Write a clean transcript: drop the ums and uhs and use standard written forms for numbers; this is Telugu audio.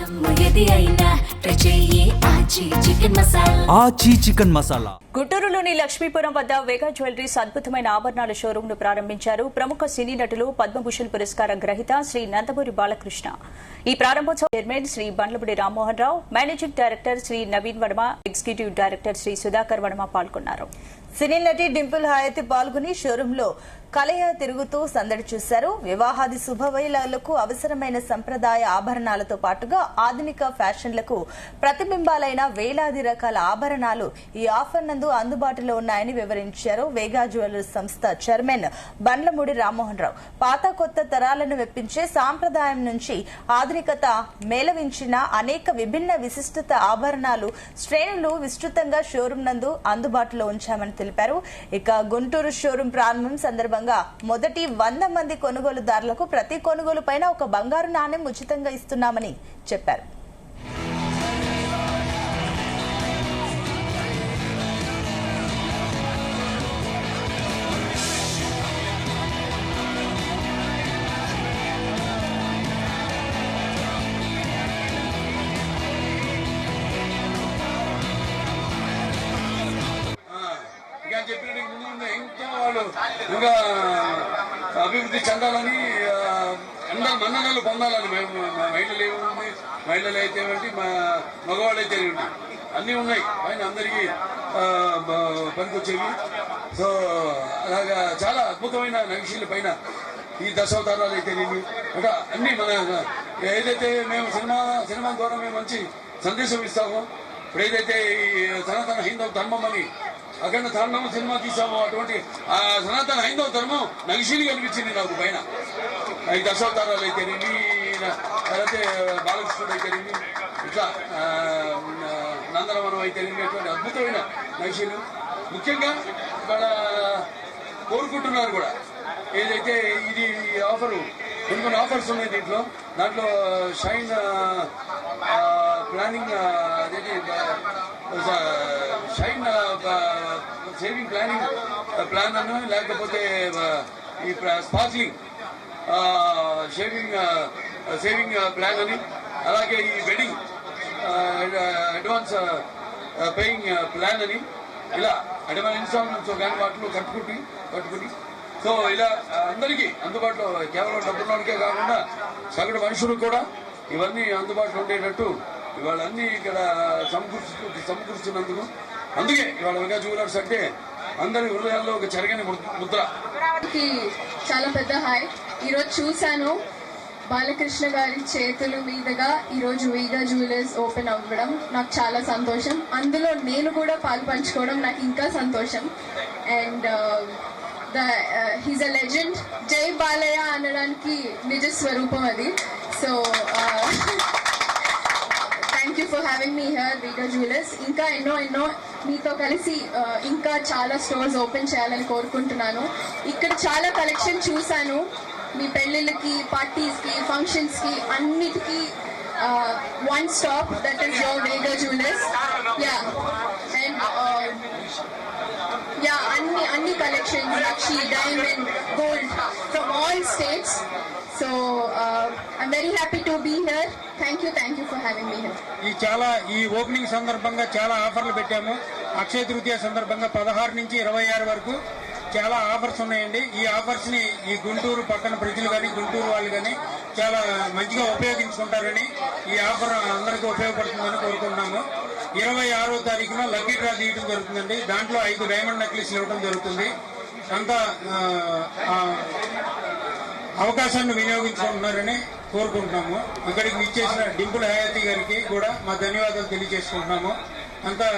ఆచి చికెన్ మసాలా. గుంటూరులోని లక్ష్మీపురం వద్ద వేగా జ్యువెలరీస్ అద్భుతమైన ఆభరణాల షోరూమ్ ను ప్రారంభించారు ప్రముఖ సినీ నటులు పద్మభూషణ్ పురస్కారం గ్రహీత శ్రీ నందమూరి బాలకృష్ణ. ఈ ప్రారంభోత్సవం chairman Shri Bandlapudi Rammohan Rao, managing director Shri Naveen Varma, executive director Shri Sudhakar Varma పాల్గొన్నారు. సినీ నటి డింపుల్ హయాతి పాల్గొని షోరూమ్ లో కలయ తిరుగుతూ సందడి చూశారు. వివాహాది శుభవేళలకు అవసరమైన సంప్రదాయ ఆభరణాలతో పాటుగా ఆధునిక ఫ్యాషన్లకు ప్రతిబింబాలైన వేలాది రకాల ఆభరణాలు ఈ ఆఫర్ నందు అందుబాటులో ఉన్నాయని వివరించారు వేగా జ్యువెలర్స్ సంస్థ చైర్మన్ బండ్లమూడి రామ్మోహన్ రావు. పాత కొత్త తరాలను మెప్పించే సాంప్రదాయం నుంచి ఆధునికత మేళవించిన అనేక విభిన్న విశిష్టత ఆభరణాలు శ్రేణులు విస్తృతంగా షోరూమ్ నందు అందుబాటులో ఉంచామని తెలిపారు. ఇక గుంటూరు షోరూమ్ ప్రారంభం సందర్భంగా మొదటి 100 మంది కొనుగోలుదారులకు ప్రతి కొనుగోలు పైన ఒక బంగారు నాణెం ఉచితంగా ఇస్తున్నామని చెప్పారు. ఇంకా అభివృద్ధి చెందాలని అందరూ మన్ననలు పొందాలని మహిళలు అయితే మగవాళ్ళు అయితే అన్నీ ఉన్నాయి పైన అందరికీ పనికొచ్చేవి. సో అలాగా చాలా అద్భుతమైన నగిషీల పైన ఈ దశావతారాలు అయితే ఇంకా అన్ని మన ఏదైతే మేము సినిమా ద్వారా మేము మంచి సందేశం ఇస్తామో, ఇప్పుడు ఏదైతే ఈ సనాతన హైందవ ధర్మం అని అఖండ తాండవం సినిమా తీసాము, అటువంటి ఆ సనాతన హైందవ ధర్మం నగిషీలుగా అనిపించింది నాకు పైన. ఈ దశావతారాలు అయితేనేమి, లేకపోతే బాలకృష్ణుడు అయితేనేమి, ఇట్లా నందనవనం అయితేనేమి, అటువంటి అద్భుతమైన నగిషీలు ముఖ్యంగా ఇక్కడ కోరుకుంటున్నారు కూడా. ఏదైతే ఇది ఆఫరు కొన్ని ఆఫర్స్ ఉన్నాయి దాంట్లో షైన్ ప్లానింగ్ అదేంటి షైన్ సేవింగ్ ప్లాన్ అను, లేకపోతే ఈ స్పార్క్లింగ్ సేవింగ్ ప్లాన్ అని, అలాగే ఈ వెడ్డింగ్ అడ్వాన్స్ పేయింగ్ ప్లాన్ అని, ఇలా అడ్వాన్స్ ఇన్స్టాల్మెంట్స్ కానీ వాటిలో కట్టుకుని సో ఇలా అందరికీ అందుబాటులో, కేవలం డబ్బుల్లోనికే కాకుండా సగటు మనుషులకు కూడా ఇవన్నీ అందుబాటులో ఉండేటట్టు ఇవాళ అన్ని ఇక్కడ సమకూర్చున్నందుకు, అందుకే ఇవాళ వేగా జ్యువెలర్స్ అంటే అందరి హృదయాల్లో ఒక చెరగని ముద్ర. చాలా పెద్ద హాయ్. ఈరోజు చూశాను బాలకృష్ణ గారి చేతుల మీదుగా ఈరోజు వేగా జ్యువెలర్స్ ఓపెన్ అవ్వడం నాకు చాలా సంతోషం. అందులో నేను కూడా పాలు పంచుకోవడం నాకు ఇంకా సంతోషం. And he's a legend. జై బాలయ్య అనడానికి నిజ స్వరూపం అది. So thank you for having me here Vega jewellers. ఇంకా ఎన్నో మీతో కలిసి ఇంకా చాలా స్టోర్స్ ఓపెన్ చేయాలని కోరుకుంటున్నాను. ఇక్కడ చాలా కలెక్షన్ చూశాను. మీ పెళ్లిళ్ళకి, పార్టీస్కి, ఫంక్షన్స్కి అన్నిటికీ one stop, that is your Vega jewellers. అన్ని కలెక్షన్స్, లక్షి, diamond, gold from all states. So I'm very happy to be here. Thank you for having me here. ఈ ఓపెనింగ్ సందర్భంగా చాలా ఆఫర్లు పెట్టాము. అక్షయ తృతీయ సందర్భంగా 16 నుంచి 26 వరకు చాలా ఆఫర్స్ ఉన్నాయండి. ఈ ఆఫర్స్ ని ఈ గుంటూరు పట్టణ ప్రజలు కానీ, గుంటూరు వాళ్ళు కానీ చాలా మంచిగా ఉపయోగించుకుంటారని, ఈ ఆఫర్ అందరికీ ఉపయోగపడుతుందని కోరుకుంటున్నాము. 26వ తారీఖున లక్కీ డ్రా తీయడం జరుగుతుందండి. దాంట్లో 5 డైమండ్ నెక్లెస్లు ఇవ్వడం జరుగుతుంది. అంతా అవకాశాన్ని వినియోగించుకుంటున్నారని కోరుకుంటున్నాము. ఇక్కడికి విచ్చేసిన డింపుల్ హయాతి గారికి కూడా మా ధన్యవాదాలు తెలియజేసుకుంటున్నాము. అంతా